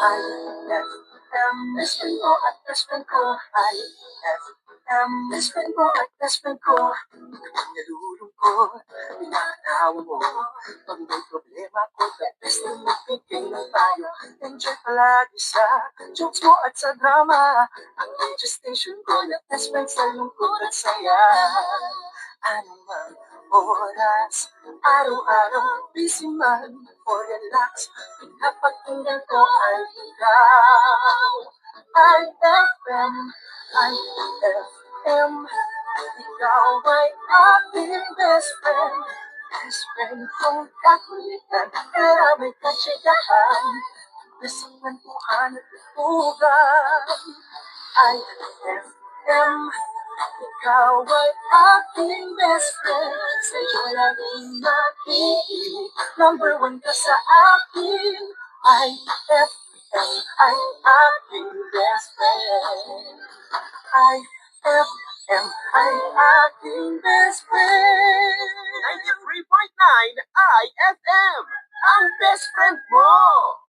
IFM, best friend ko at best friend ko. IFM, best friend ko at best friend ko. Kapag nalulungkot, pinatawa mo. Pag may problema ko, the best na magbigay ng payo. Enjoy palagi sa jokes mo at sa drama. Ang radio station ko na best friend sa lungkot at saya. Ano man oras, araw-araw, busy man o relax, pinapakinggan ko ay ikaw. IFM, IFM, ikaw ay aking best friend. Best friend kong kakulitan, maraming katsikahan, isang nantuhan at tugan. IFM, ikaw ay aking best friend. Sa'yo laging nakikinig, number one ka sa akin. IFM ay aking best friend. IFM ay aking best friend. 93.9 IFM, ang best friend mo!